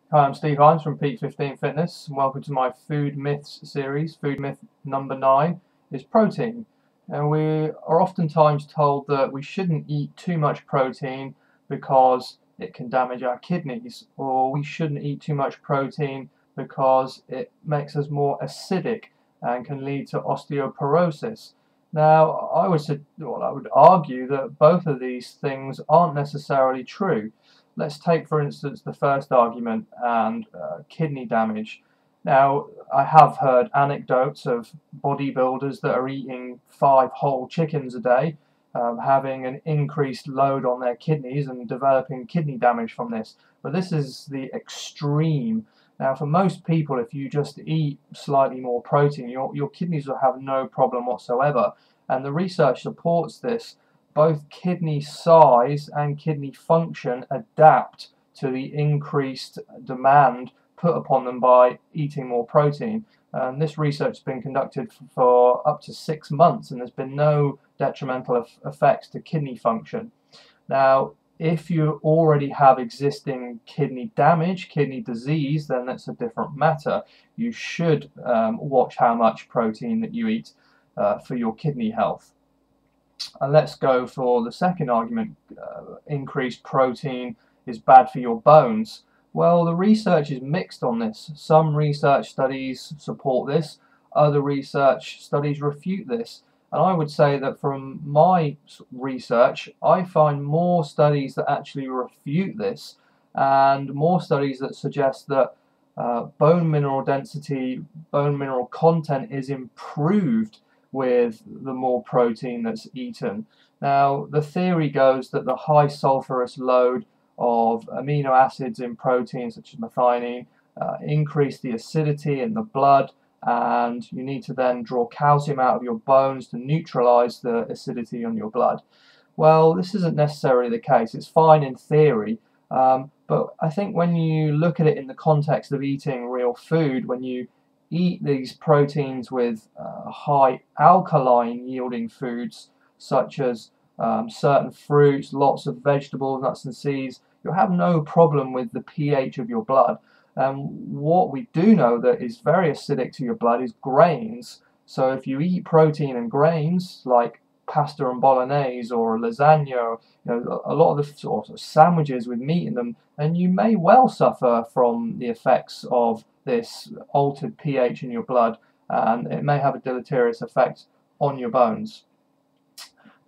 Hi, I'm Steve Hines from Peak 15 Fitness, and welcome to my Food Myths series. Food myth number 9 is protein. And we are oftentimes told that we shouldn't eat too much protein because it can damage our kidneys, or we shouldn't eat too much protein because it makes us more acidic and can lead to osteoporosis. Now, I would argue that both of these things aren't necessarily true. Let's take, for instance, the first argument and kidney damage. Now, I have heard anecdotes of bodybuilders that are eating 5 whole chickens a day, having an increased load on their kidneys and developing kidney damage from this. But this is the extreme. Now, for most people, if you just eat slightly more protein, your kidneys will have no problem whatsoever. And the research supports this. Both kidney size and kidney function adapt to the increased demand put upon them by eating more protein. This research has been conducted for up to 6 months, and there's been no detrimental effects to kidney function. Now, if you already have existing kidney damage, kidney disease, then that's a different matter. You should watch how much protein that you eat for your kidney health. And let's go for the second argument. Increased protein is bad for your bones. Well, the research is mixed on this. Some research studies support this, other research studies refute this. And I would say that from my research, I find more studies that actually refute this and more studies that suggest that bone mineral density, bone mineral content is improved with the more protein that's eaten. Now, the theory goes that the high sulfurous load of amino acids in protein, such as methionine, increase the acidity in the blood, and you need to then draw calcium out of your bones to neutralize the acidity on your blood. Well, this isn't necessarily the case. It's fine in theory, but I think when you look at it in the context of eating real food, when you eat these proteins with high alkaline yielding foods such as certain fruits, lots of vegetables, nuts and seeds, you'll have no problem with the pH of your blood. What we do know that is very acidic to your blood is grains. So if you eat protein and grains like pasta and bolognese or lasagna, a lot of the sort of sandwiches with meat in them, then you may well suffer from the effects of this altered pH in your blood, and it may have a deleterious effect on your bones.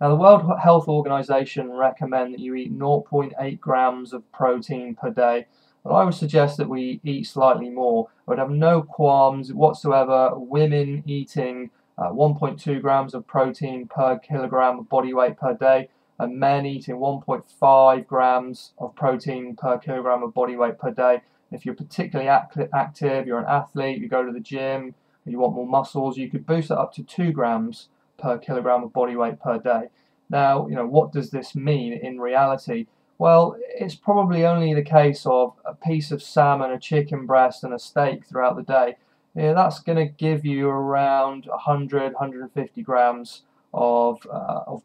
Now, the World Health Organization recommend that you eat 0.8 grams of protein per day, but I would suggest that we eat slightly more. I would have no qualms whatsoever women eating 1.2 grams of protein per kilogram of body weight per day, and men eating 1.5 grams of protein per kilogram of body weight per day. If you're particularly active, you're an athlete, you go to the gym, you want more muscles, you could boost that up to 2 grams per kilogram of body weight per day. Now, what does this mean in reality? Well, it's probably only the case of a piece of salmon, a chicken breast, and a steak throughout the day. That's going to give you around 100, 150 grams of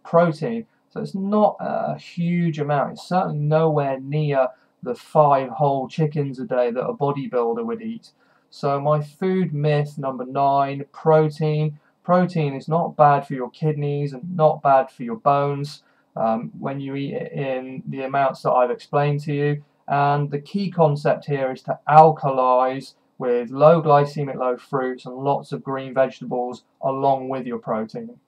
protein. So it's not a huge amount. It's certainly nowhere near the 5 whole chickens a day that a bodybuilder would eat. So my food myth number 9, protein. Protein is not bad for your kidneys and not bad for your bones when you eat it in the amounts that I've explained to you. And the key concept here is to alkalize with low glycemic load fruits and lots of green vegetables along with your protein.